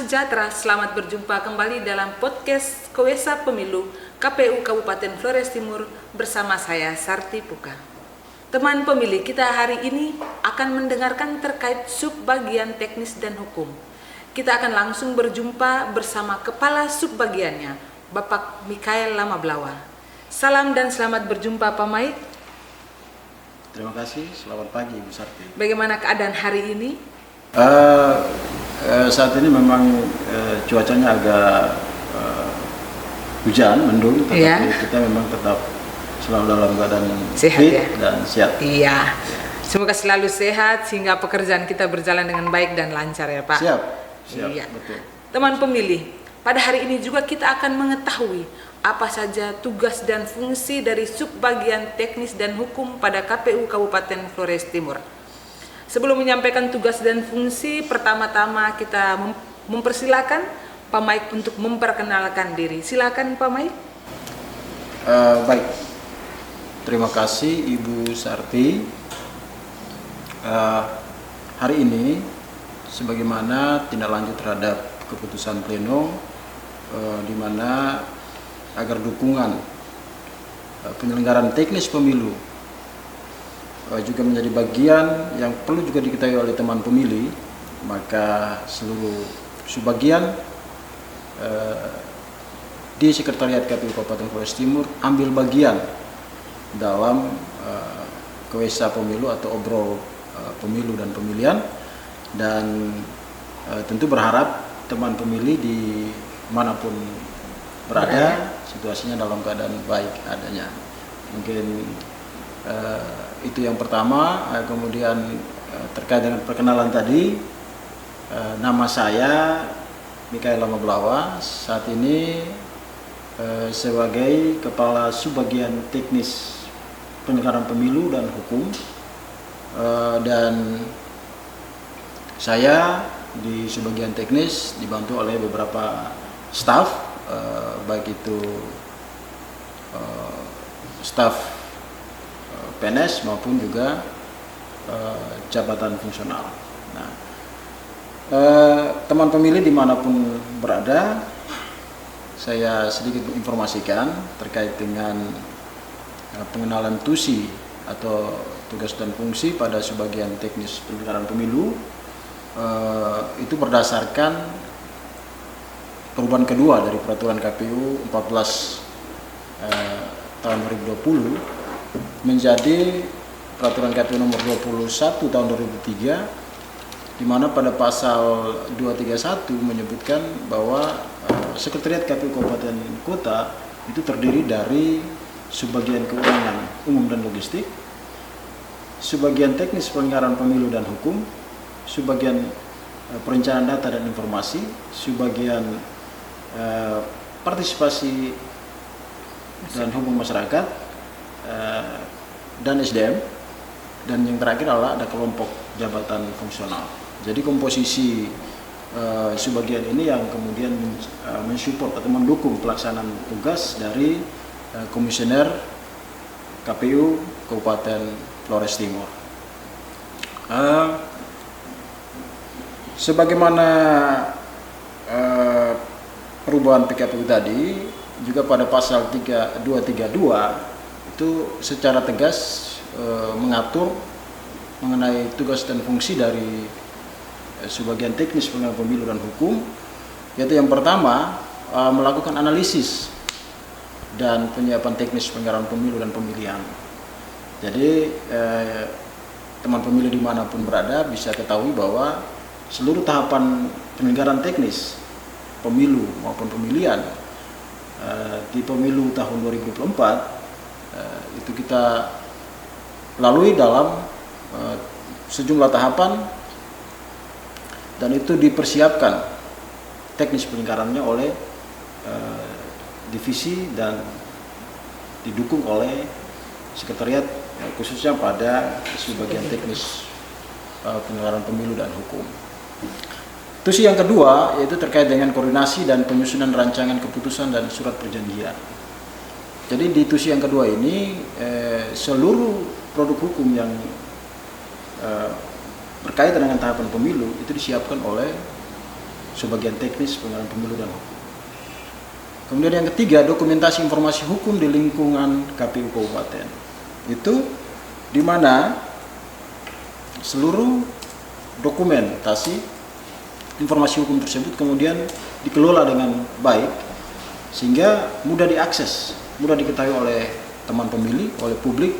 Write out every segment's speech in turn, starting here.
sejahtera, selamat berjumpa kembali dalam podcast Kowesa Pemilu KPU Kabupaten Flores Timur bersama saya Sarti Puka. Teman pemilih, kita hari ini akan mendengarkan terkait subbagian teknis dan hukum. Kita akan langsung berjumpa bersama Kepala Subbagiannya, Bapak Mikael Lamablawa. Salam dan selamat berjumpa Pak Mike. Terima kasih, selamat pagi Bu Sarti. Bagaimana keadaan hari ini? Saat ini memang cuacanya agak hujan, mendung, tetapi kita memang tetap selalu dalam keadaan sehat fit ya? Dan sehat. Iya, semoga selalu sehat sehingga pekerjaan kita berjalan dengan baik dan lancar ya Pak. Siap, Iya. betul. Teman pemilih, pada hari ini juga kita akan mengetahui apa saja tugas dan fungsi dari subbagian teknis dan hukum pada KPU Kabupaten Flores Timur. Sebelum menyampaikan tugas dan fungsi, pertama-tama kita mempersilakan Pak Mike untuk memperkenalkan diri. Silakan Pak Mike. Baik, terima kasih Ibu Sarti. Hari ini, sebagaimana tindak lanjut terhadap keputusan pleno, di mana agar dukungan penyelenggaraan teknis pemilu juga menjadi bagian yang perlu juga diketahui oleh teman pemilih, maka seluruh subbagian di Sekretariat KPU Kabupaten Flores Timur ambil bagian dalam Kowesa Pemilu atau obrol pemilu dan pemilihan, dan tentu berharap teman pemilih di manapun berada situasinya dalam keadaan baik adanya. Mungkin itu yang pertama. Kemudian terkait dengan perkenalan tadi, nama saya Mikael Lamablawa, saat ini sebagai Kepala Subbagian Teknis Penyelenggaraan Pemilu dan Hukum, dan saya di subbagian teknis dibantu oleh beberapa staf, baik itu staf PNS maupun juga jabatan fungsional. Nah, teman pemilih dimanapun berada, saya sedikit menginformasikan terkait dengan pengenalan TUSI atau tugas dan fungsi pada subbagian teknis penyelenggaraan pemilu. Itu berdasarkan perubahan kedua dari peraturan KPU 14 tahun 2020 menjadi peraturan KPU nomor 21 tahun 2003, di mana pada pasal 231 menyebutkan bahwa Sekretariat KPU Kabupaten Kota itu terdiri dari subbagian keuangan umum dan logistik, subbagian teknis penyelenggaraan pemilu dan hukum, subbagian perencanaan data dan informasi, subbagian partisipasi dan hubungan masyarakat, dan SDM, dan yang terakhir adalah ada kelompok jabatan fungsional. Jadi komposisi subbagian ini yang kemudian mensupport atau mendukung pelaksanaan tugas dari Komisioner KPU Kabupaten Flores Timur. Sebagaimana perubahan PKPU tadi, juga pada pasal 232 itu secara tegas mengatur mengenai tugas dan fungsi dari subbagian teknis penyelenggaraan pemilu dan hukum, yaitu yang pertama melakukan analisis dan penyiapan teknis penyelenggaraan pemilu dan pemilihan. Jadi teman pemilih dimanapun berada bisa ketahui bahwa seluruh tahapan penyelenggaraan teknis pemilu maupun pemilihan di pemilu tahun 2024 itu kita lalui dalam sejumlah tahapan, dan itu dipersiapkan teknis penyelenggaraannya oleh divisi dan didukung oleh sekretariat, khususnya pada subbagian teknis penyelenggaraan pemilu dan hukum. Tusi yang kedua yaitu terkait dengan koordinasi dan penyusunan rancangan keputusan dan surat perjanjian. Jadi di tusi yang kedua ini seluruh produk hukum yang berkaitan dengan tahapan pemilu itu disiapkan oleh sebagian teknis penyelenggaraan pemilu dan hukum. Kemudian yang ketiga, dokumentasi informasi hukum di lingkungan KPU Kabupaten. Itu di mana seluruh dokumentasi informasi hukum tersebut kemudian dikelola dengan baik sehingga mudah diakses, mudah diketahui oleh teman pemilih, oleh publik.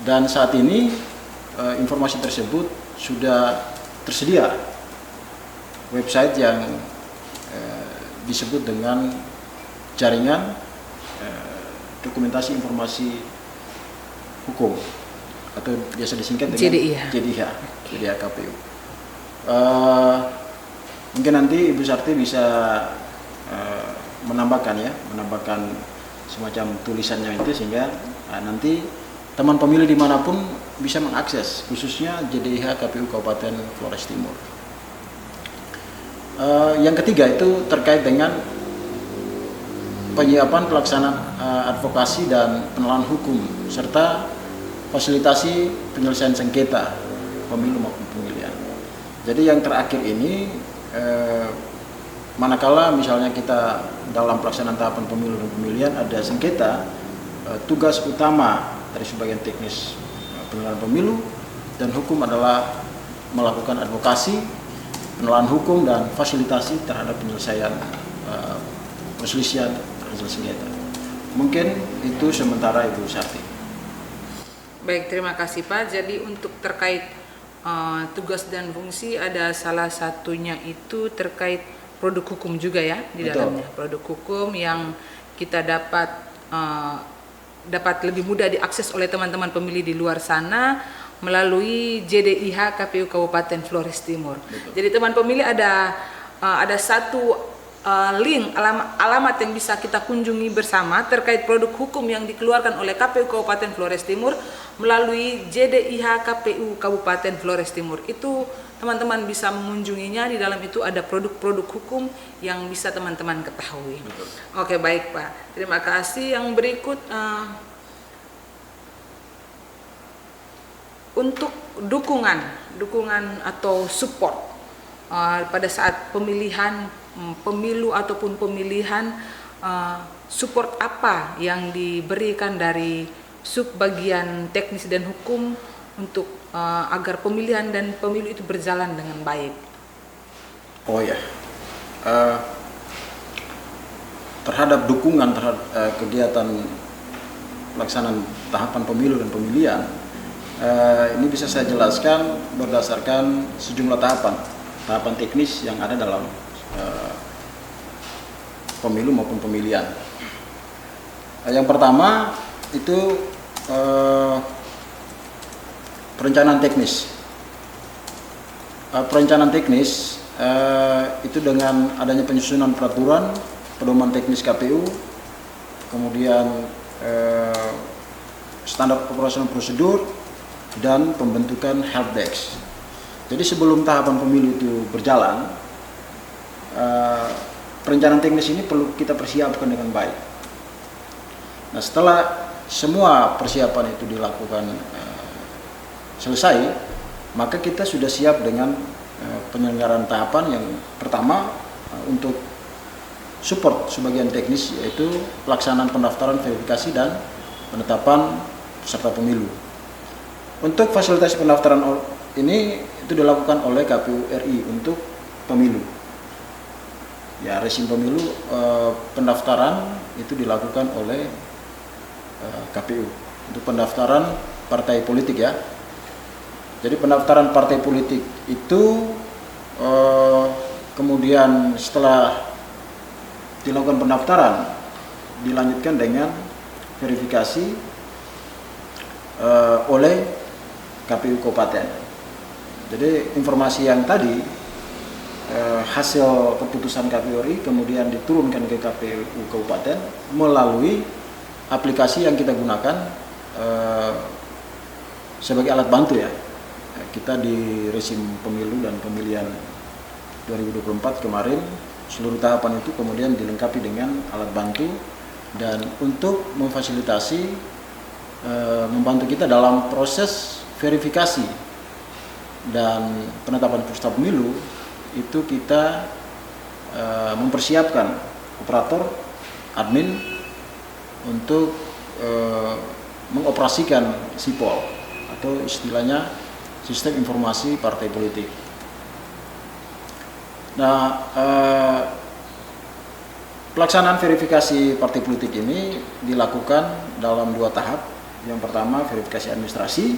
Dan saat ini informasi tersebut sudah tersedia website yang disebut dengan jaringan dokumentasi informasi hukum atau biasa disingkat dengan JDIH KPU. Mungkin nanti Ibu Sarti bisa menambahkan semacam tulisannya itu sehingga nanti teman pemilih dimanapun bisa mengakses, khususnya JDIH KPU Kabupaten Flores Timur. Yang ketiga itu terkait dengan penyiapan pelaksanaan advokasi dan penelaan hukum serta fasilitasi penyelesaian sengketa pemilu maupun pemilihan. Jadi yang terakhir ini manakala misalnya kita dalam pelaksanaan tahapan pemilu dan pemilihan ada sengketa, tugas utama dari sebagian teknis penyelenggaraan pemilu dan hukum adalah melakukan advokasi, penelaan hukum dan fasilitasi terhadap penyelesaian perselisihan hasil sengketa. Mungkin itu sementara Ibu Sarti. Baik, terima kasih Pak. Jadi untuk terkait tugas dan fungsi ada salah satunya itu terkait produk hukum juga ya di dalamnya. Produk hukum yang kita dapat lebih mudah diakses oleh teman-teman pemilih di luar sana melalui JDIH KPU Kabupaten Flores Timur. Betul. Jadi teman pemilih ada satu link alamat yang bisa kita kunjungi bersama terkait produk hukum yang dikeluarkan oleh KPU Kabupaten Flores Timur melalui JDIH KPU Kabupaten Flores Timur. Itu teman-teman bisa mengunjunginya, di dalam itu ada produk-produk hukum yang bisa teman-teman ketahui. Betul. Oke, baik Pak. Terima kasih. Yang berikut untuk dukungan atau support pada saat pemilihan pemilu ataupun pemilihan, support apa yang diberikan dari subbagian teknis dan hukum untuk agar pemilihan dan pemilu itu berjalan dengan baik? Oh ya, terhadap dukungan terhadap kegiatan pelaksanaan tahapan pemilu dan pemilihan, ini bisa saya jelaskan berdasarkan sejumlah tahapan teknis yang ada dalam pemilu maupun pemilihan. Yang pertama itu perencanaan teknis. Perencanaan teknis itu dengan adanya penyusunan peraturan pedoman teknis KPU, kemudian standar operasional prosedur dan pembentukan helpdesk. Jadi sebelum tahapan pemilu itu berjalan, perencanaan teknis ini perlu kita persiapkan dengan baik. Nah, setelah semua persiapan itu dilakukan selesai, maka kita sudah siap dengan penyelenggaraan tahapan yang pertama untuk support sebagian teknis, yaitu pelaksanaan pendaftaran, verifikasi dan penetapan peserta pemilu. Untuk fasilitasi pendaftaran ini itu dilakukan oleh KPU RI untuk pemilu. Ya, rezim pemilu pendaftaran itu dilakukan oleh KPU untuk pendaftaran partai politik ya. Jadi pendaftaran partai politik itu kemudian setelah dilakukan pendaftaran dilanjutkan dengan verifikasi oleh KPU Kabupaten. Jadi informasi yang tadi hasil keputusan KPU RI kemudian diturunkan ke KPU Kabupaten melalui aplikasi yang kita gunakan sebagai alat bantu ya. Kita di rezim pemilu dan pemilihan 2024 kemarin seluruh tahapan itu kemudian dilengkapi dengan alat bantu dan untuk memfasilitasi membantu kita dalam proses verifikasi dan penetapan peserta pemilu itu kita mempersiapkan operator, admin untuk mengoperasikan SIPOL atau istilahnya Sistem Informasi Partai Politik. Nah, pelaksanaan verifikasi partai politik ini dilakukan dalam 2 tahap. Yang pertama verifikasi administrasi,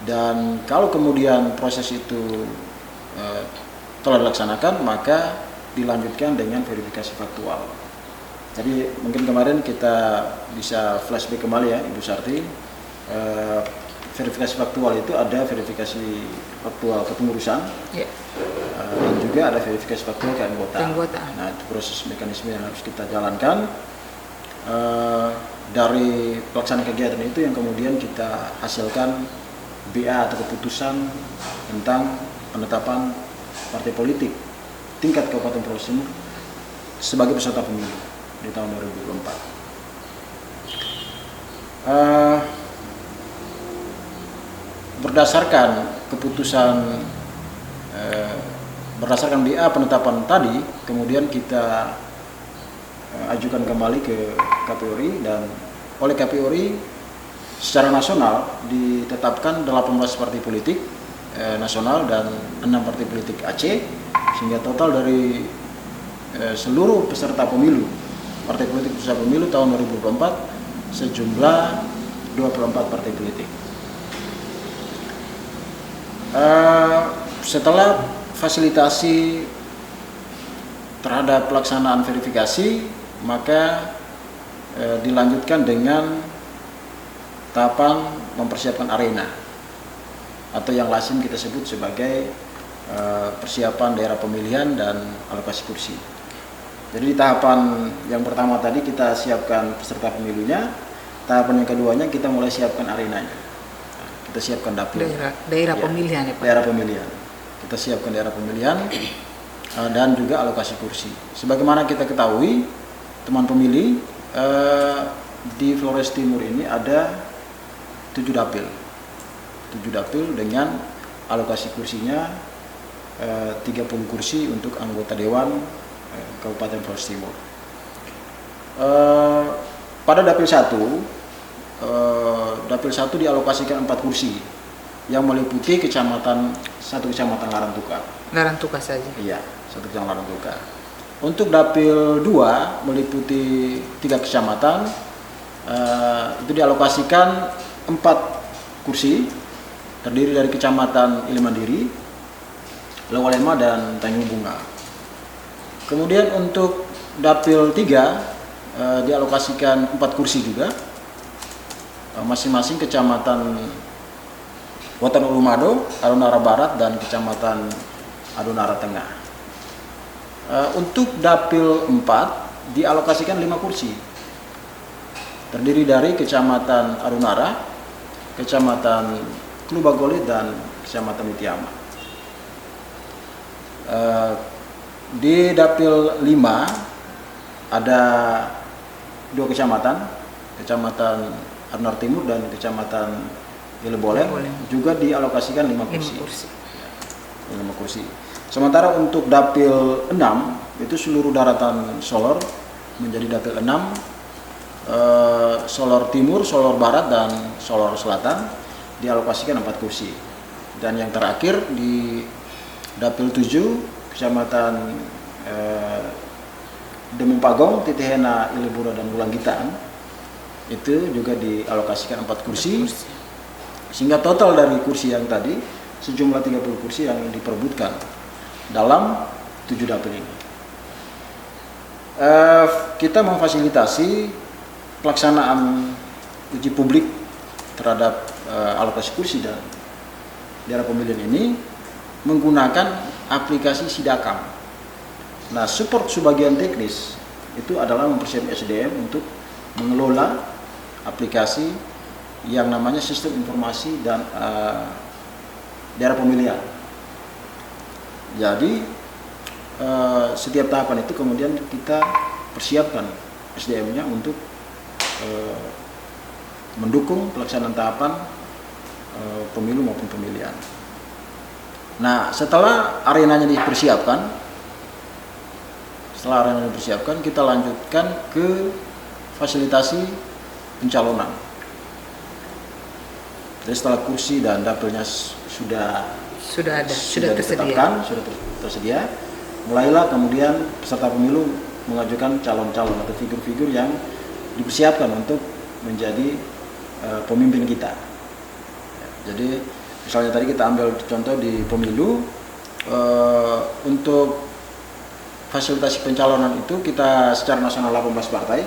dan kalau kemudian proses itu telah dilaksanakan, maka dilanjutkan dengan verifikasi faktual. Jadi mungkin kemarin kita bisa flashback kembali ya Ibu Sarti. Verifikasi faktual itu ada verifikasi faktual kepengurusan, dan juga ada verifikasi faktual keanggotaan. Nah, itu proses mekanisme yang harus kita jalankan. Dari pelaksanaan kegiatan itu yang kemudian kita hasilkan BA atau keputusan tentang penetapan partai politik tingkat Kabupaten Flores Timur sebagai peserta pemilu di tahun 2024. Berdasarkan keputusan, berdasarkan BA penetapan tadi, kemudian kita ajukan kembali ke KPU RI, dan oleh KPU RI secara nasional ditetapkan 18 partai politik nasional dan 6 partai politik Aceh, sehingga total dari seluruh peserta pemilu, partai politik peserta pemilu tahun 2024 sejumlah 24 partai politik. Setelah fasilitasi terhadap pelaksanaan verifikasi, maka dilanjutkan dengan tahapan mempersiapkan arena atau yang lazim kita sebut sebagai persiapan daerah pemilihan dan alokasi kursi. Jadi di tahapan yang pertama tadi kita siapkan peserta pemilunya, tahapan yang keduanya kita mulai siapkan arenanya. Kita siapkan dapil daerah pemilihan ya Pak. Daerah pemilihan. Kita siapkan daerah pemilihan dan juga alokasi kursi. Sebagaimana kita ketahui, teman pemilih, di Flores Timur ini ada 7 dapil. 7 dapil dengan alokasi kursinya 30 kursi untuk anggota dewan Kabupaten Flores Timur. Pada dapil 1 dialokasikan 4 kursi yang meliputi satu kecamatan Larantuka. Larantuka saja. Iya, satu kecamatan Larantuka. Untuk dapil 2 meliputi 3 kecamatan, itu dialokasikan 4 kursi, terdiri dari kecamatan Ilimandiri, Lewalema, dan Tanjung Bunga. Kemudian untuk dapil 3 dialokasikan 4 kursi juga, masing-masing kecamatan Watan Ulumado, Adonara Barat, dan kecamatan Adonara Tengah. Untuk dapil 4 dialokasikan 5 kursi, terdiri dari kecamatan Adonara, kecamatan Klubagolit, dan kecamatan Mutiama. Di dapil 5 ada 2 kecamatan, kecamatan Arnar Timur dan kecamatan Ileboleng, juga dialokasikan 5 kursi. 5 kursi. Sementara untuk dapil 6 itu seluruh daratan Solor menjadi dapil 6, Solor Timur, Solor Barat, dan Solor Selatan dialokasikan 4 kursi. Dan yang terakhir di dapil 7 kecamatan Demung Titihena, Ilebura, dan Bulanggitaan itu juga dialokasikan 4 kursi. Sehingga total dari kursi yang tadi sejumlah 30 kursi yang diperebutkan dalam 7 dapil ini. Kita memfasilitasi pelaksanaan uji publik terhadap alokasi kursi dan daerah pemilihan ini menggunakan aplikasi Sidakam. Nah, support sebagian teknis itu adalah mempersiapkan SDM untuk mengelola aplikasi yang namanya Sistem Informasi dan Daerah Pemilihan. Jadi setiap tahapan itu kemudian kita persiapkan SDM-nya untuk mendukung pelaksanaan tahapan pemilu maupun pemilihan. Nah, setelah arenanya dipersiapkan, kita lanjutkan ke fasilitasi pencalonan. Jadi setelah kursi dan dapilnya sudah tersedia, mulailah kemudian peserta pemilu mengajukan calon-calon atau figur-figur yang dipersiapkan untuk menjadi pemimpin kita. Jadi misalnya tadi kita ambil contoh di pemilu, untuk fasilitasi pencalonan itu kita secara nasional 18 partai,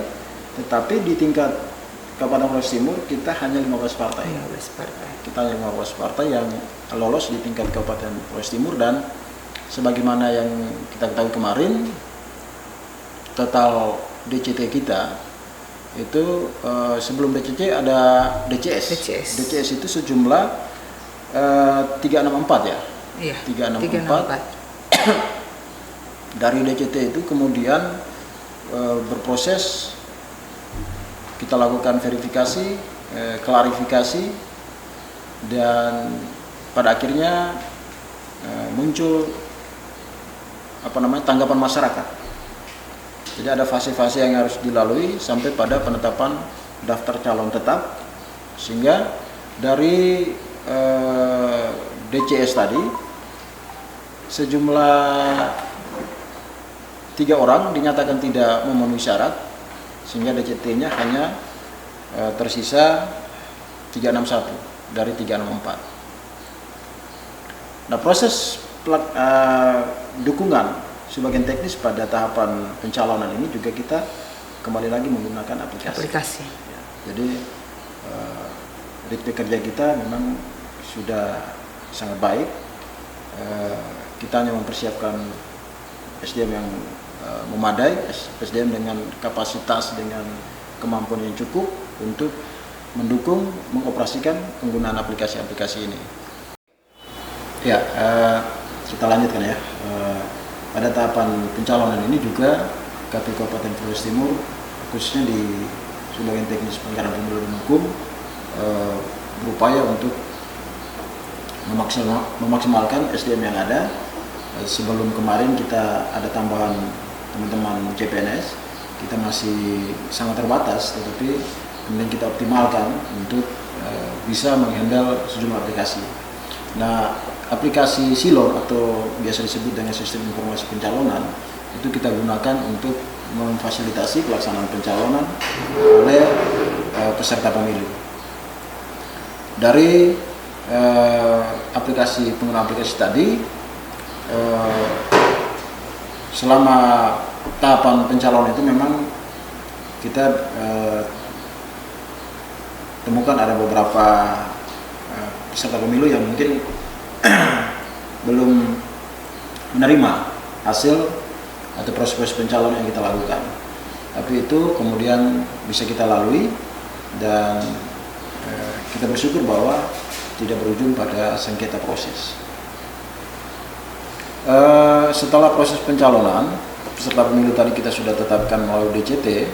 tetapi di tingkat Kabupaten Flores Timur kita hanya 15 partai. Kita hanya 15 partai yang lolos di tingkat Kabupaten Flores Timur, dan sebagaimana yang kita ketahui kemarin, total DCT kita itu sebelum DCT ada DCS. DCS itu sejumlah 364 ya. Iya. 364. Dari DCT itu kemudian berproses, kita lakukan verifikasi, klarifikasi, dan pada akhirnya muncul tanggapan masyarakat. Jadi ada fase-fase yang harus dilalui sampai pada penetapan daftar calon tetap, sehingga dari DCS tadi sejumlah 3 orang dinyatakan tidak memenuhi syarat, sehingga DCT-nya hanya tersisa 361 dari 364. Nah, proses dukungan sebagian teknis pada tahapan pencalonan ini juga kita kembali lagi menggunakan aplikasi. Ya, jadi ritme kerja kita memang sudah sangat baik. Kita hanya mempersiapkan SDM yang memadai, SDM dengan kapasitas, dengan kemampuan yang cukup untuk mendukung mengoperasikan penggunaan aplikasi-aplikasi ini. Ya, kita lanjutkan ya. Pada tahapan pencalonan ini juga KPU Kabupaten Flores Timur, khususnya di Subbagian Teknis Penyelenggaraan Pemilu dan Hukum, berupaya untuk memaksimalkan SDM yang ada. Sebelum kemarin kita ada tambahan teman-teman CPNS, kita masih sangat terbatas, tetapi kemudian kita optimalkan untuk bisa menghandle sejumlah aplikasi. Nah, aplikasi Silon atau biasa disebut dengan sistem informasi pencalonan itu kita gunakan untuk memfasilitasi pelaksanaan pencalonan oleh peserta pemilu. Dari penggunaan aplikasi tadi, selama tahapan pencalonan itu memang kita temukan ada beberapa peserta pemilu yang mungkin belum menerima hasil atau proses pencalonan yang kita lakukan. Tapi itu kemudian bisa kita lalui, dan kita bersyukur bahwa tidak berujung pada sengketa proses. Setelah proses pencalonan, peserta pemilu tadi kita sudah tetapkan melalui DCT,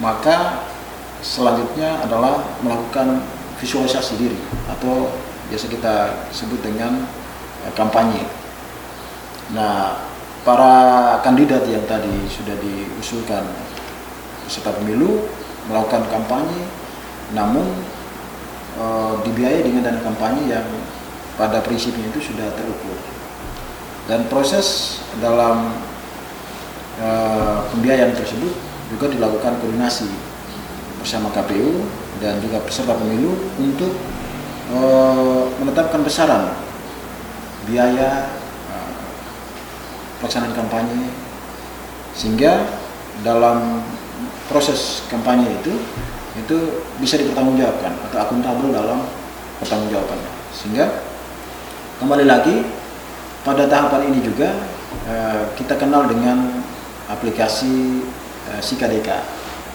maka selanjutnya adalah melakukan visualisasi diri atau biasa kita sebut dengan kampanye. Nah, para kandidat yang tadi sudah diusulkan peserta pemilu melakukan kampanye, namun dibiayai dengan dana kampanye yang pada prinsipnya itu sudah terukur. Dan proses dalam pembiayaan tersebut juga dilakukan koordinasi bersama KPU dan juga peserta pemilu untuk menetapkan besaran biaya pelaksanaan kampanye, sehingga dalam proses kampanye itu bisa dipertanggungjawabkan atau akuntabel dalam pertanggungjawabannya. Sehingga kembali lagi pada tahapan ini juga kita kenal dengan aplikasi SIKADK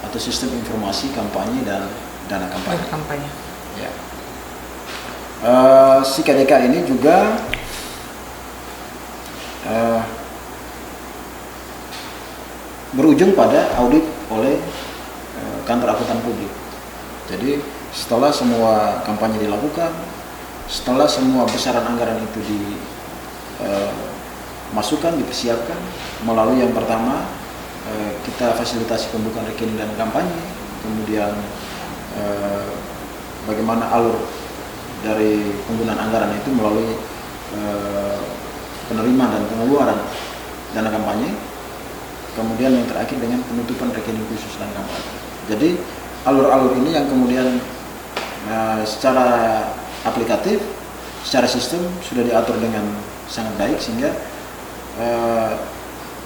atau Sistem Informasi Kampanye dan Dana Kampanye. Ya. SIKADK ini juga berujung pada audit oleh kantor akuntan publik. Jadi setelah semua kampanye dilakukan, setelah semua besaran anggaran itu masukan dipersiapkan melalui yang pertama kita fasilitasi pembukaan rekening dan kampanye, kemudian bagaimana alur dari penggunaan anggaran itu melalui penerimaan dan pengeluaran dana kampanye, kemudian yang terakhir dengan penutupan rekening khusus dan kampanye. Jadi alur-alur ini yang kemudian secara aplikatif, secara sistem sudah diatur dengan sangat baik sehingga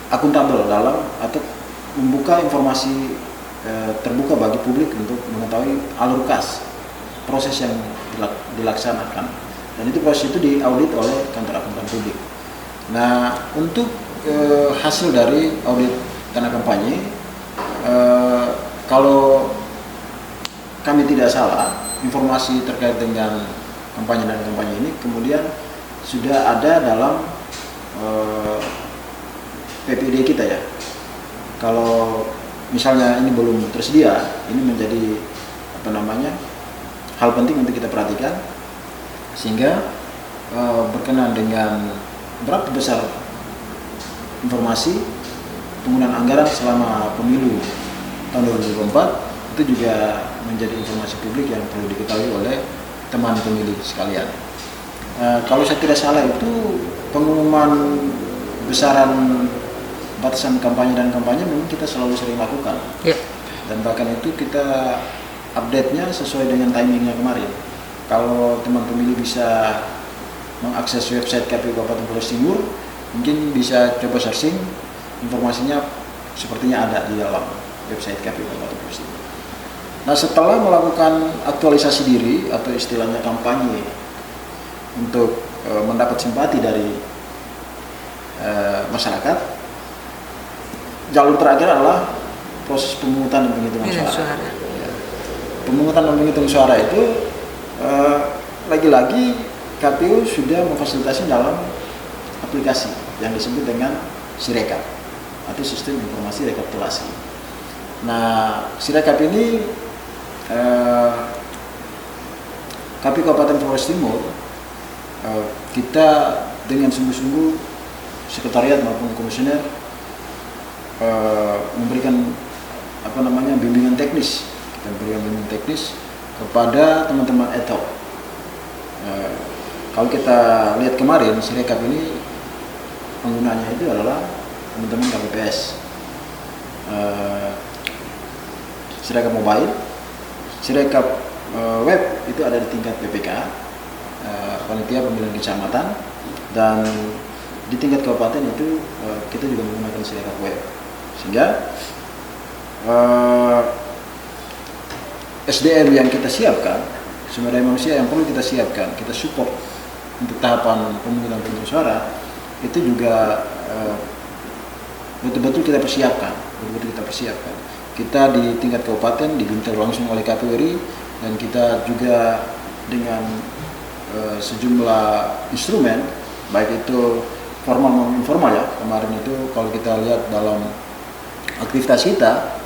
akuntabel dalam atau membuka informasi terbuka bagi publik untuk mengetahui alur kas proses yang dilaksanakan, dan itu proses itu diaudit oleh kantor akuntan publik. Nah, untuk hasil dari audit dana kampanye, kalau kami tidak salah, informasi terkait dengan kampanye dan kampanye ini kemudian sudah ada dalam PPD kita ya. Kalau misalnya ini belum tersedia, ini menjadi hal penting untuk kita perhatikan sehingga berkenaan dengan berapa besar informasi penggunaan anggaran selama pemilu tahun 2024 itu juga menjadi informasi publik yang perlu diketahui oleh teman pemilih sekalian. Kalau saya tidak salah itu pengumuman besaran batasan kampanye dan kampanye memang kita selalu sering lakukan, dan bahkan itu kita update-nya sesuai dengan timingnya kemarin. Kalau teman pemilih bisa mengakses website KPU Kabupaten Flores Timur, mungkin bisa coba searching, informasinya sepertinya ada di dalam website KPU Kabupaten Flores Timur. Nah, setelah melakukan aktualisasi diri atau istilahnya kampanye untuk mendapat simpati dari masyarakat, jalur terakhir adalah proses pemungutan dan penghitungan suara. Ya. Pemungutan dan penghitungan suara itu lagi-lagi KPU sudah memfasilitasi dalam aplikasi yang disebut dengan Sirekap atau Sistem Informasi Rekapitulasi. Nah, Sirekap ini KPU Kabupaten Flores Timur kita dengan sungguh-sungguh sekretariat maupun komisioner memberikan bimbingan teknis, kepada teman-teman ETOK. Kalau kita lihat kemarin Sirekap ini penggunanya itu adalah teman-teman KPPS, Sirekap mobile, Sirekap web itu ada di tingkat PPK, panitia pemilihan kecamatan, dan di tingkat kabupaten itu kita juga menggunakan Sirekap web. Sehingga SDM yang kita siapkan, sumber daya manusia yang perlu kita siapkan, kita support untuk tahapan pemungutan penghitungan suara itu juga betul-betul kita persiapkan. Kita di tingkat kabupaten diminta langsung oleh KPU RI, dan kita juga dengan sejumlah instrumen, baik itu formal maupun informal ya. Kemarin itu kalau kita lihat dalam aktivitas kita,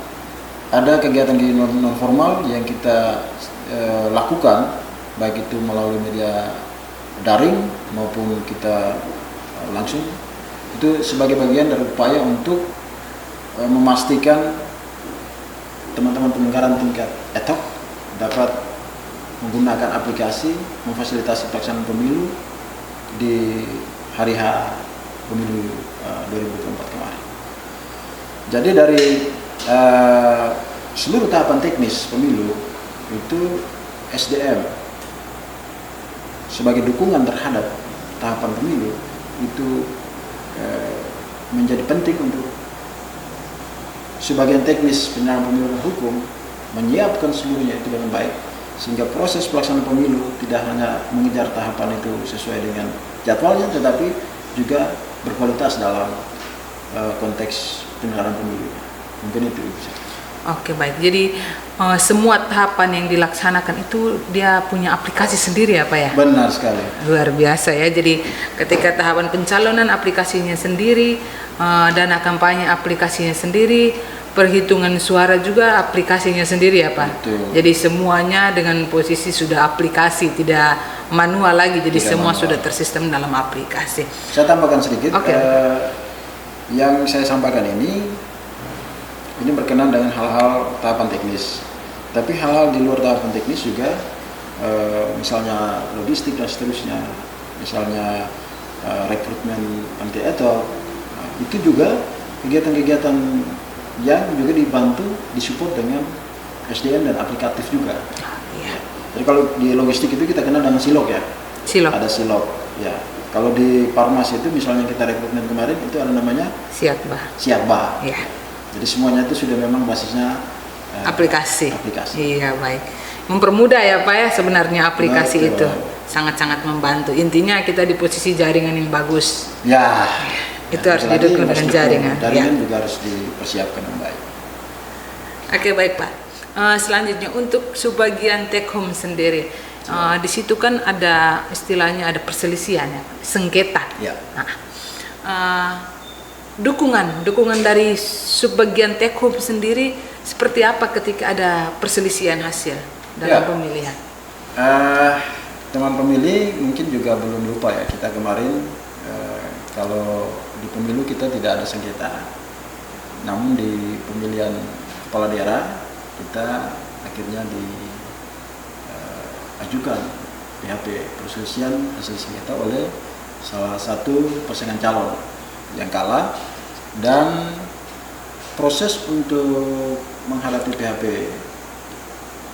ada kegiatan non formal yang kita lakukan, baik itu melalui media daring maupun kita langsung. Itu sebagai bagian dari upaya untuk memastikan teman-teman penyelenggara tingkat ETOK dapat menggunakan aplikasi memfasilitasi pelaksanaan pemilu di hari H pemilu 2024 kemarin. Jadi dari seluruh tahapan teknis pemilu itu SDM sebagai dukungan terhadap tahapan pemilu itu menjadi penting untuk sebagian teknis penyelenggaraan pemilu dan hukum menyiapkan seluruhnya itu dengan baik, sehingga proses pelaksanaan pemilu tidak hanya mengejar tahapan itu sesuai dengan jadwalnya, tetapi juga berkualitas dalam konteks penyelenggaraan pemilu. Mungkin itu. Oke, baik. Jadi semua tahapan yang dilaksanakan itu dia punya aplikasi sendiri ya Pak ya? Benar sekali. Luar biasa ya. Jadi ketika tahapan pencalonan aplikasinya sendiri, dana kampanye aplikasinya sendiri, perhitungan suara juga aplikasinya sendiri ya Pak. Betul. Jadi semuanya dengan posisi sudah aplikasi, tidak manual lagi. Jadi Tidak semua manual. sudah tersistem dalam aplikasi. Saya tambahkan sedikit. Oke. Yang saya sampaikan ini berkenaan dengan hal-hal tahapan teknis. Tapi hal-hal di luar tahapan teknis juga, misalnya logistik dan seterusnya, misalnya rekrutmen MT-Etol, itu juga kegiatan-kegiatan yang juga dibantu, disupport dengan SDM dan aplikatif juga. Iya. Jadi kalau di logistik itu kita kenal dengan silog ya. Silog. Ada silog. Ya. Kalau di farmasi itu misalnya kita rekrutmen kemarin itu ada namanya Siatbah. Iya. Jadi semuanya itu sudah memang basisnya Aplikasi. aplikasi. Iya, baik. Mempermudah ya Pak ya sebenarnya aplikasi Betul. itu. Sangat-sangat membantu. Intinya kita di posisi jaringan yang bagus. Ya. Itu harus didukung dengan jaringan. Jaringan juga harus dipersiapkan dengan baik. Oke, baik Pak. Selanjutnya untuk subbagian take home sendiri, di situ kan ada istilahnya ada perselisihan ya, sengketa. Ya. Dukungan dari subbagian take home sendiri seperti apa ketika ada perselisihan hasil dalam Ya. pemilihan? Teman pemilih mungkin juga belum lupa ya, kita kemarin kalau di pemilu kita tidak ada sengketa, namun di pemilihan kepala daerah kita akhirnya diajukan PHP perselisihan hasil sengketa oleh salah satu pasangan calon yang kalah, dan proses untuk menghadapi PHP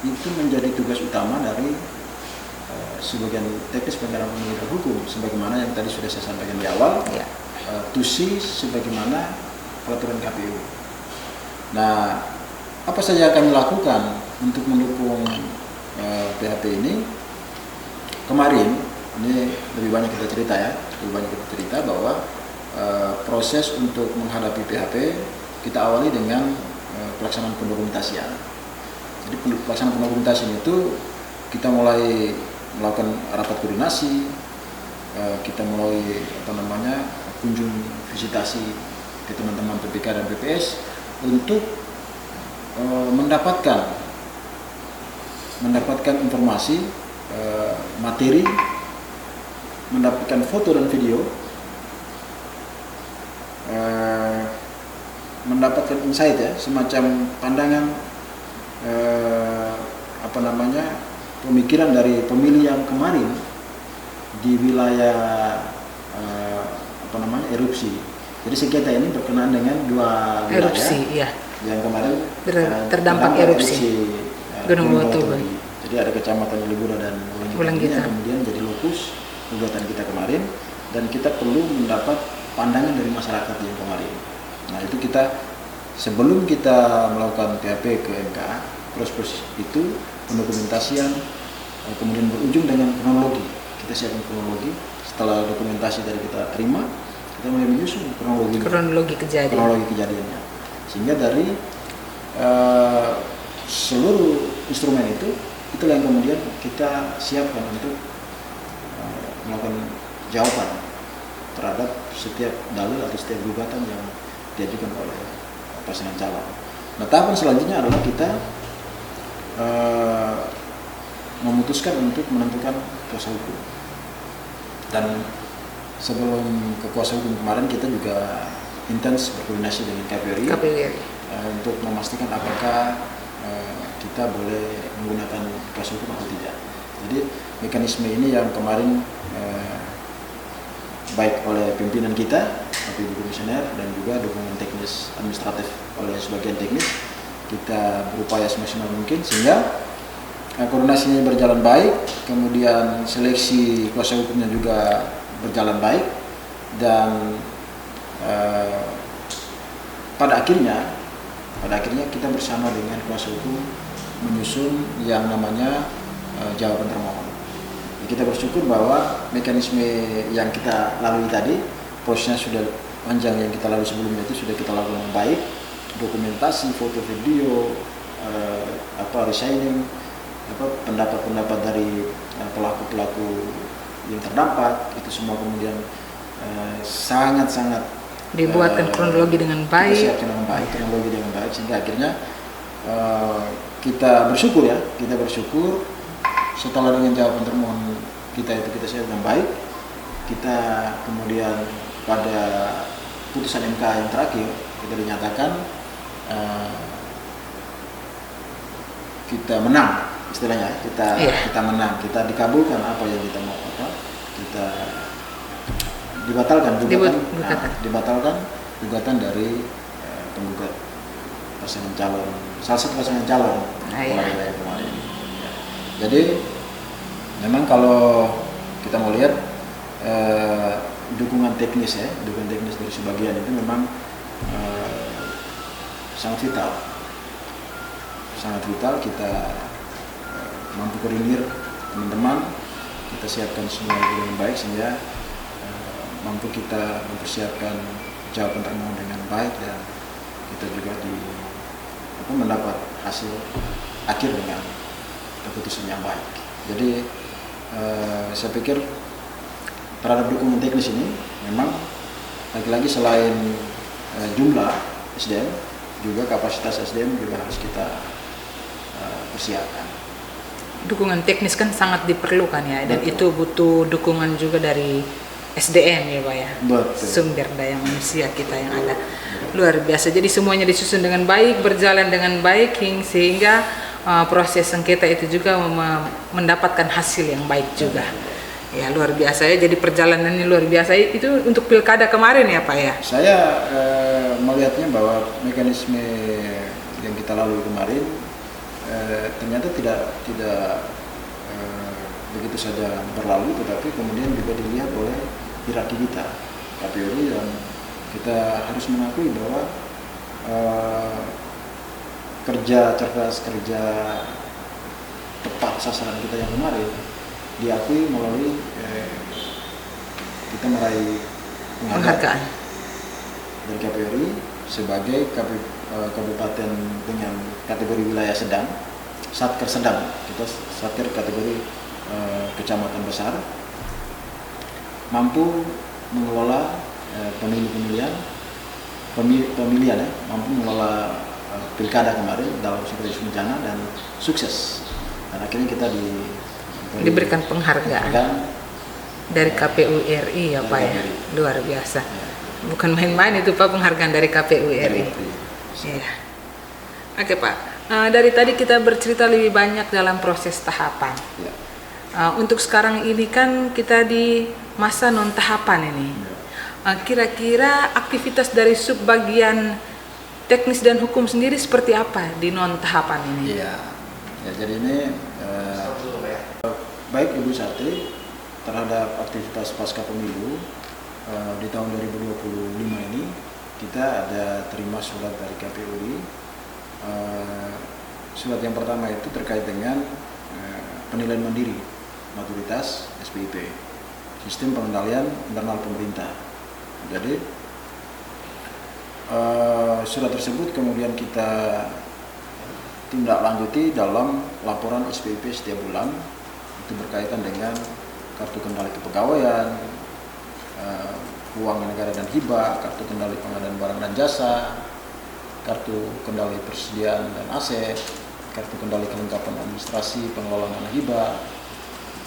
itu menjadi tugas utama dari sebagian teknis penyelenggaraan pemilu dan hukum, sebagaimana yang tadi sudah saya sampaikan di awal, Ya. TUSI sebagaimana peraturan KPU. Nah, apa saja yang kami lakukan untuk mendukung PHP ini? Kemarin, ini lebih banyak kita cerita bahwa proses untuk menghadapi PHP kita awali dengan pelaksanaan pendokumentasian. Jadi pelaksanaan pendokumentasian itu kita mulai melakukan rapat koordinasi, kita mulai kunjung visitasi ke teman-teman PPK dan PPS untuk mendapatkan informasi, materi, mendapatkan foto dan video, mendapatkan insight ya, semacam pandangan pemikiran dari pemilih yang kemarin di wilayah erupsi. Jadi sengketa ini berkenaan dengan dua wilayah Erupsi, ya. yang kemarin terdampak erupsi Gunung Wotobo. Jadi ada kecamatan Libura dan Wulanggita yang kemudian jadi lokus gugatan kita kemarin, dan kita perlu mendapat pandangan dari masyarakat yang kemarin. Nah, itu kita sebelum kita melakukan PHP ke MK, proses itu pendokumentasian, kemudian berujung dengan kronologi. Kita siapkan kronologi. Setelah dokumentasi dari kita terima, kita mulai menyusun kronologi kejadiannya. Sehingga dari seluruh instrumen itulah yang kemudian kita siapkan untuk melakukan jawaban terhadap setiap dalil atau setiap gugatan yang diajukan oleh pasangan calon. Nah, tahapan selanjutnya adalah kita memutuskan untuk menentukan kuasa hukum. Dan sebelum ke kuasa hukum kemarin kita juga intens berkoordinasi dengan KPURI untuk memastikan apakah kita boleh menggunakan kuasa hukum atau tidak. Jadi mekanisme ini yang kemarin baik oleh pimpinan kita, ibu komisioner, dan juga dukungan teknis administratif oleh sebagian teknis, kita berupaya semaksimal mungkin sehingga koordinasinya berjalan baik, kemudian seleksi kuasa hukumnya juga berjalan baik, dan pada akhirnya kita bersama dengan kuasa hukum menyusun yang namanya jawaban termohon. Kita bersyukur bahwa mekanisme yang kita lalui tadi, prosesnya sudah panjang yang kita lalui sebelumnya itu sudah kita lakukan dengan baik, dokumentasi, foto, video, resigning, pendapat-pendapat dari pelaku-pelaku yang terdampak, itu semua kemudian sangat-sangat dibuatkan kronologi dengan baik. Kita siapkan dengan baik, kronologi dengan baik, sehingga akhirnya kita bersyukur setelah dengan jawaban termohon kita itu kita siapkan dengan baik, kita kemudian pada putusan MK yang terakhir kita dinyatakan kita menang, istilahnya kita menang, kita dikabulkan apa yang kita mau, kita dibatalkan gugatan dari penggugat pasangan calon, salah satu pasangan calon kepala wilayah kemarin. Jadi memang kalau kita mau lihat dukungan teknis dari sebagian itu memang sangat vital. Kita mampu koordinir teman-teman, kita siapkan semua dengan baik sehingga mampu kita mempersiapkan jawaban termohon dengan baik, dan kita juga mendapat hasil akhir dengan keputusan yang baik. Jadi saya pikir terhadap dukungan teknis ini memang lagi-lagi selain jumlah SDM, juga kapasitas SDM juga harus kita persiapkan. Dukungan teknis kan sangat diperlukan ya, dan itu butuh dukungan juga dari SDM ya Pak ya. Betul. Sumber daya manusia kita yang ada luar biasa. Jadi semuanya disusun dengan baik, berjalan dengan baik sehingga proses sengketa itu juga mendapatkan hasil yang baik juga. Ya luar biasa ya. Jadi perjalanan ini luar biasa. Itu untuk pilkada kemarin ya Pak ya. Saya melihatnya bahwa mekanisme yang kita lalui kemarin ternyata tidak begitu saja berlalu, tetapi kemudian juga dilihat oleh hierarki kita KPU, dan kita harus mengakui bahwa kerja cerdas, kerja tepat sasaran kita yang kemarin diakui melalui kita meraih penghargaan dari KPU sebagai kabupaten dengan kategori wilayah sedang, satker sedang, kita satker kategori kecamatan besar, mampu mengelola pemilihan, mampu mengelola pilkada kemarin dalam situasi bencana dan sukses. Dan akhirnya kita diberikan penghargaan dari KPU RI ya Pak ya, luar biasa. Bukan main-main itu Pak, penghargaan dari KPU RI. Iya. Oke Pak, dari tadi kita bercerita lebih banyak dalam proses tahapan. Ya. Untuk sekarang ini kan kita di masa non tahapan ini. Kira-kira aktivitas dari subbagian teknis dan hukum sendiri seperti apa di non tahapan ini? Iya. Ya, jadi ini baik Ibu Sati terhadap aktivitas pasca pemilu di tahun 2025 ini kita ada terima surat dari KPU. Surat yang pertama itu terkait dengan penilaian mandiri maturitas SPIP, sistem pengendalian internal pemerintah. Jadi surat tersebut kemudian kita tindak lanjuti dalam laporan SPIP setiap bulan, itu berkaitan dengan kartu kendali kepegawaian, uang negara dan hibah, kartu kendali pengadaan barang dan jasa, kartu kendali persediaan dan aset, kartu kendali kelengkapan administrasi pengelolaan dana hibah,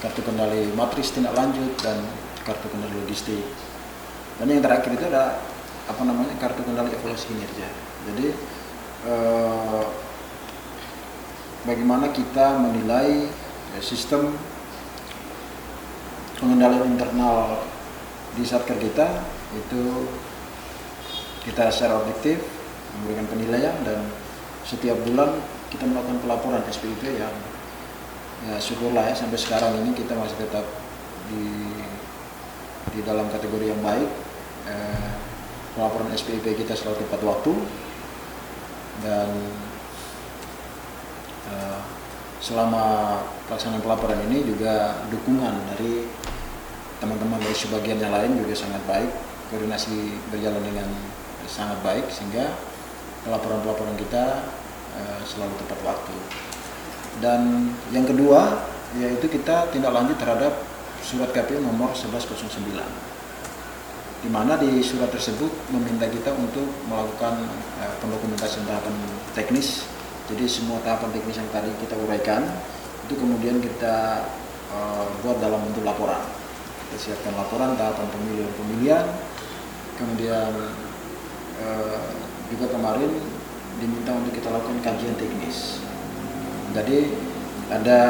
kartu kendali matris tindak lanjut, dan kartu kendali logistik. Dan yang terakhir itu ada kartu kendali evaluasi kinerja. Jadi bagaimana kita menilai sistem pengendalian internal di satker kita, itu kita secara objektif memberikan penilaian, dan setiap bulan kita melakukan pelaporan SPIP yang syukurlah ya sampai sekarang ini kita masih tetap di dalam kategori yang baik. Pelaporan SPIP kita selalu tepat waktu, dan selama pelaksanaan pelaporan ini juga dukungan dari teman-teman dari sebagian yang lain juga sangat baik, koordinasi berjalan dengan sangat baik, sehingga pelaporan-pelaporan kita selalu tepat waktu. Dan yang kedua yaitu kita tindak lanjut terhadap surat KPU nomor 1109. di mana di surat tersebut meminta kita untuk melakukan pendokumentasian tahapan teknis. Jadi semua tahapan teknis yang tadi kita uraikan itu kemudian kita buat dalam bentuk laporan. Kita siapkan laporan tahapan pemilihan, kemudian juga kemarin diminta untuk kita lakukan kajian teknis. Jadi ada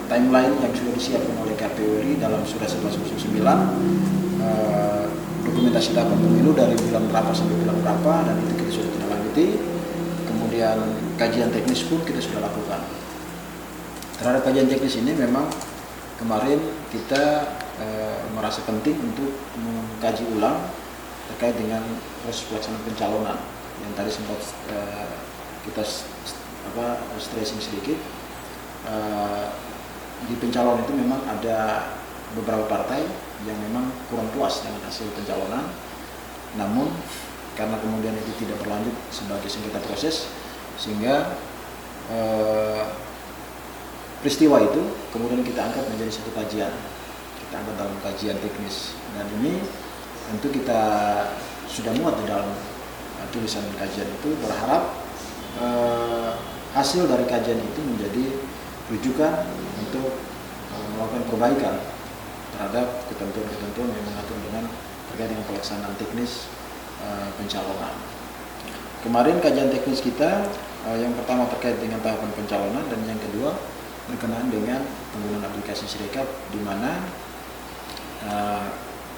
timeline yang sudah disiapkan oleh KPU RI dalam surat 1109, dokumentasi tahapan pemilu dari bulan berapa sampai bulan berapa, dan itu kita sudah tindak-lanjuti. Kemudian kajian teknis pun kita sudah lakukan. Terhadap kajian teknis ini memang kemarin kita merasa penting untuk mengkaji ulang terkait dengan proses pelaksanaan pencalonan yang tadi sempat kita stressing sedikit. Di pencalon itu memang ada beberapa partai yang memang kurang puas dengan hasil pencalonan, namun karena kemudian itu tidak berlanjut sebagai sengketa proses, sehingga peristiwa itu kemudian kita angkat menjadi satu kajian, kita angkat dalam kajian teknis, dan ini tentu kita sudah muat di dalam tulisan kajian itu, berharap hasil dari kajian itu menjadi rujukan untuk melakukan perbaikan terhadap ketentuan-ketentuan yang mengatur terkait dengan pelaksanaan teknis pencalonan. Kemarin kajian teknis kita yang pertama terkait dengan tahapan pencalonan, dan yang kedua berkenaan dengan penggunaan aplikasi Sirekap, di mana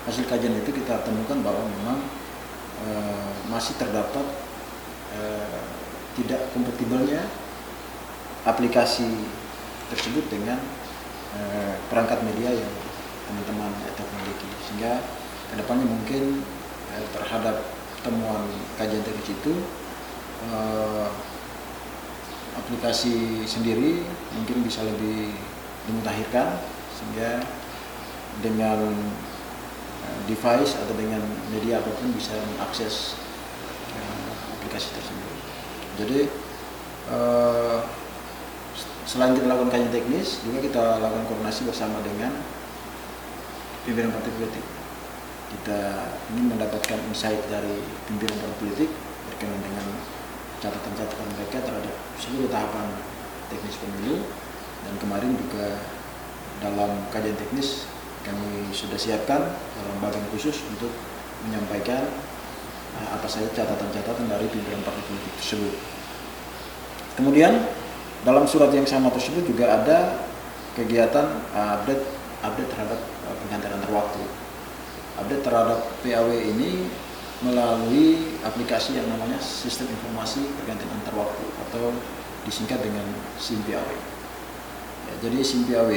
hasil kajian itu kita temukan bahwa memang masih terdapat tidak kompatibelnya aplikasi tersebut dengan perangkat media yang teman-teman miliki, sehingga kedepannya mungkin terhadap temuan kajian teknis itu aplikasi sendiri mungkin bisa lebih dimutakhirkan, sehingga dengan device atau dengan media apapun bisa mengakses aplikasi tersebut. Jadi selain kita lakukan kajian teknis, juga kita lakukan koordinasi bersama dengan pimpinan partai politik. Kita ingin mendapatkan insight dari pimpinan partai politik berkenaan dengan catatan-catatan mereka terhadap seluruh tahapan teknis pemilu, dan kemarin juga dalam kajian teknis kami sudah siapkan dalam bagian khusus untuk menyampaikan apa saja catatan-catatan dari pimpinan partai politik tersebut. Kemudian dalam surat yang sama tersebut juga ada kegiatan update terhadap pergantian antar waktu. Update terhadap PAW ini melalui aplikasi yang namanya Sistem Informasi Pergantian Antar Waktu atau disingkat dengan SIM PAW. Ya, jadi SIM PAW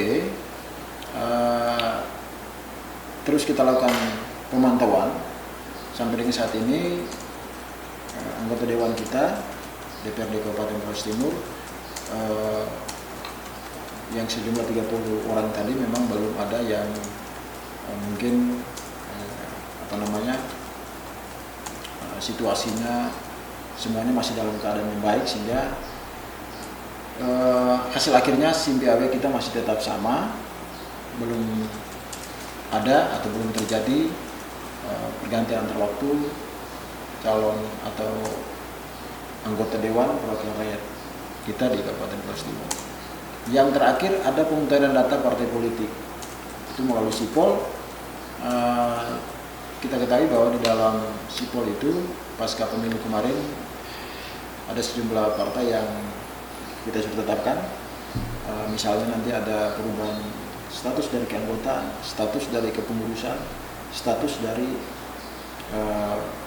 terus kita lakukan pemantauan sampai dengan saat ini. Anggota Dewan kita DPRD Kabupaten Flores Timur yang sejumlah 30 orang tadi memang belum ada yang mungkin situasinya semuanya masih dalam keadaan yang baik, sehingga hasil akhirnya SIM PAW kita masih tetap sama, belum ada atau belum terjadi pergantian antar waktu calon atau anggota Dewan Perwakilan Rakyat kita di Kabupaten Flores Timur. Yang terakhir ada pemutahiran data partai politik, itu melalui SIPOL. Kita ketahui bahwa di dalam SIPOL itu pasca pemilu kemarin ada sejumlah partai yang kita sudah tetapkan. Misalnya nanti ada perubahan status dari keanggotaan, status dari kepengurusan, status dari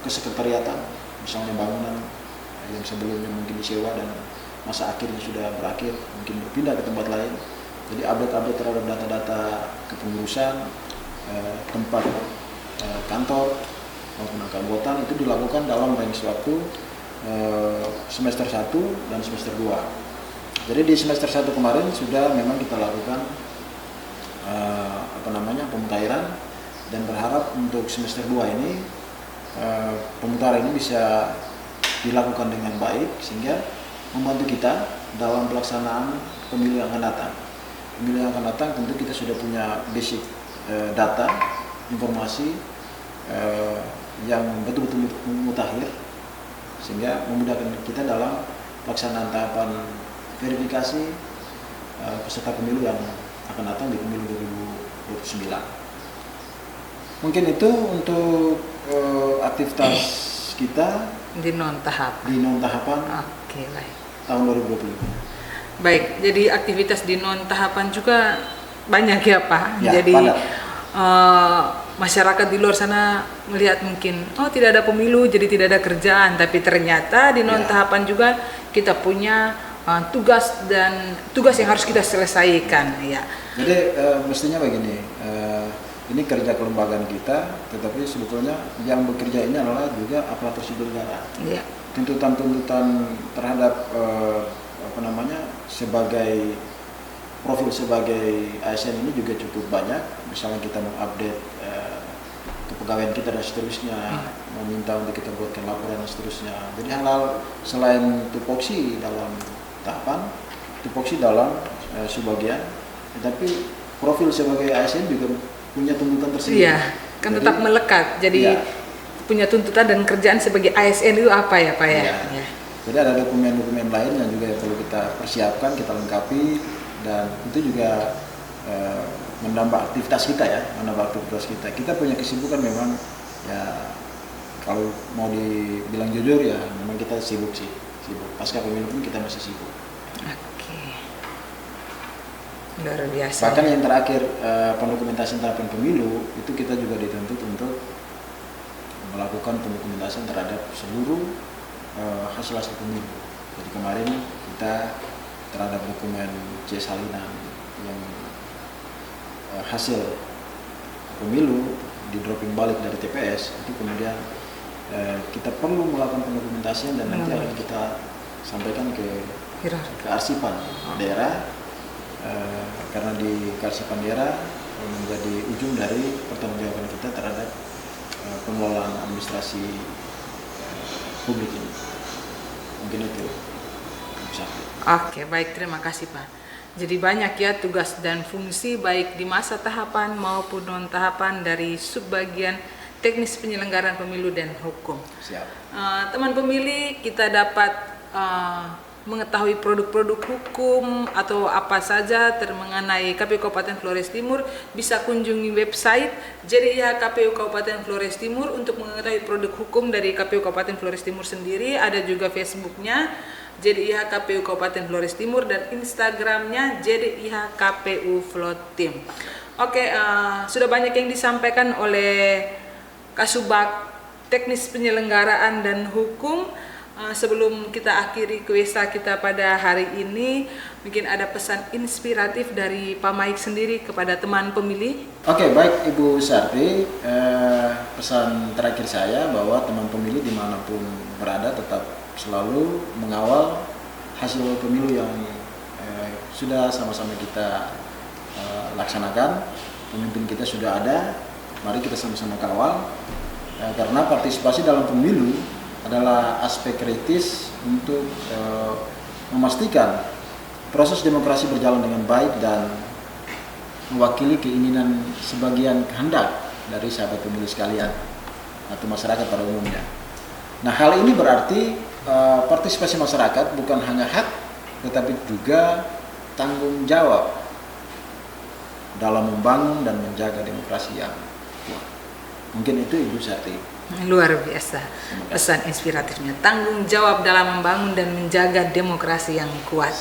kesekretariatan, misalnya bangunan yang sebelumnya mungkin disewa dan masa akhirnya sudah berakhir, mungkin berpindah ke tempat lain. Jadi update terhadap data-data kepengurusan, tempat kantor maupun keanggotaan itu dilakukan dalam range waktu semester 1 dan semester 2. Jadi di semester 1 kemarin sudah memang kita lakukan pemutahiran, dan berharap untuk semester 2 ini pemutahiran ini bisa dilakukan dengan baik sehingga membantu kita dalam pelaksanaan pemilu yang akan datang. Pemilu yang akan datang tentu kita sudah punya basic data, informasi yang betul-betul mutakhir, sehingga memudahkan kita dalam pelaksanaan tahapan verifikasi peserta pemilu yang akan datang di pemilu 2029. Mungkin itu untuk aktivitas kita di non tahapan. Oke, baik. Tahun 2025. Baik, jadi aktivitas di non tahapan juga banyak ya Pak. Ya, jadi masyarakat di luar sana melihat mungkin tidak ada pemilu jadi tidak ada kerjaan, tapi ternyata di non tahapan juga kita punya tugas yang harus kita selesaikan ya. Jadi mestinya begini, ini kerja kelembagaan kita, tetapi sebetulnya yang bekerja ini adalah juga aparatur sipil negara. Ya. Tuntutan terhadap sebagai profil sebagai ASN ini juga cukup banyak. Misalnya kita mengupdate kepegawaian kita dan seterusnya, meminta untuk kita buatkan laporan dan seterusnya. Jadi hal-hal selain tupoksi dalam tahapan, tupoksi dalam sebagian, tetapi profil sebagai ASN juga punya tuntutan tersendiri. Iya, kan tetap melekat. Jadi punya tuntutan dan kerjaan sebagai ASN itu apa ya Pak ya? Ya. Jadi ada dokumen-dokumen lain yang juga perlu kita persiapkan, kita lengkapi, dan itu juga menambah aktivitas kita ya, Kita punya kesibukan memang ya, kalau mau dibilang jujur ya, memang kita sibuk. Pasca pemilu pun kita masih sibuk. Oke. Luar biasa. Bahkan yang terakhir pendokumentasian tahapan pemilu itu kita juga dituntut untuk melakukan pendokumentasian terhadap seluruh hasil pemilu. Jadi kemarin kita terhadap dokumen C salinan yang hasil pemilu di dropping balik dari TPS itu kemudian kita perlu melakukan pendokumentasian dan nanti akan kita sampaikan ke kearsipan daerah, karena di kearsipan daerah menjadi ujung dari pertanggungjawaban kita terhadap pengelolaan administrasi publik ini. Mungkin itu. Oke, baik, terima kasih Pak. Jadi banyak ya tugas dan fungsi baik di masa tahapan maupun non tahapan dari subbagian teknis penyelenggaraan pemilu dan hukum. Siap. Teman pemilih, kita dapat mengetahui produk-produk hukum atau apa saja mengenai KPU Kabupaten Flores Timur, bisa kunjungi website JDIH KPU Kabupaten Flores Timur untuk mengetahui produk hukum dari KPU Kabupaten Flores Timur sendiri. Ada juga Facebooknya JDIH KPU Kabupaten Flores Timur dan Instagramnya JDIH KPU Flotim. Oke, sudah banyak yang disampaikan oleh Kasubag Teknis Penyelenggaraan dan Hukum. Sebelum kita akhiri kuesa kita pada hari ini, mungkin ada pesan inspiratif dari Pak Maik sendiri kepada teman pemilih. Oke, baik Ibu Sarti, pesan terakhir saya bahwa teman pemilih dimanapun berada tetap selalu mengawal hasil pemilu yang sudah sama-sama kita laksanakan. Pemimpin kita sudah ada, mari kita sama-sama kawal, karena partisipasi dalam pemilu adalah aspek kritis untuk memastikan proses demokrasi berjalan dengan baik dan mewakili keinginan sebagian kehendak dari sahabat pemilih sekalian atau masyarakat pada umumnya. Nah, hal ini berarti partisipasi masyarakat bukan hanya hak, tetapi juga tanggung jawab dalam membangun dan menjaga demokrasi yang kuat. Mungkin itu Ibu Sarti. Luar biasa pesan inspiratifnya, tanggung jawab dalam membangun dan menjaga demokrasi yang kuat.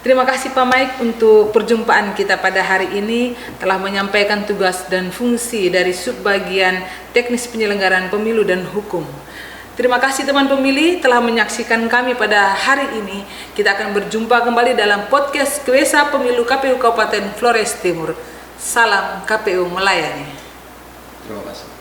Terima kasih Pak Maik untuk perjumpaan kita pada hari ini, telah menyampaikan tugas dan fungsi dari subbagian teknis penyelenggaraan pemilu dan hukum. Terima kasih teman pemilih telah menyaksikan kami pada hari ini. Kita akan berjumpa kembali dalam podcast Kuesa Pemilu KPU Kabupaten Flores Timur. Salam KPU melayani. Terima kasih.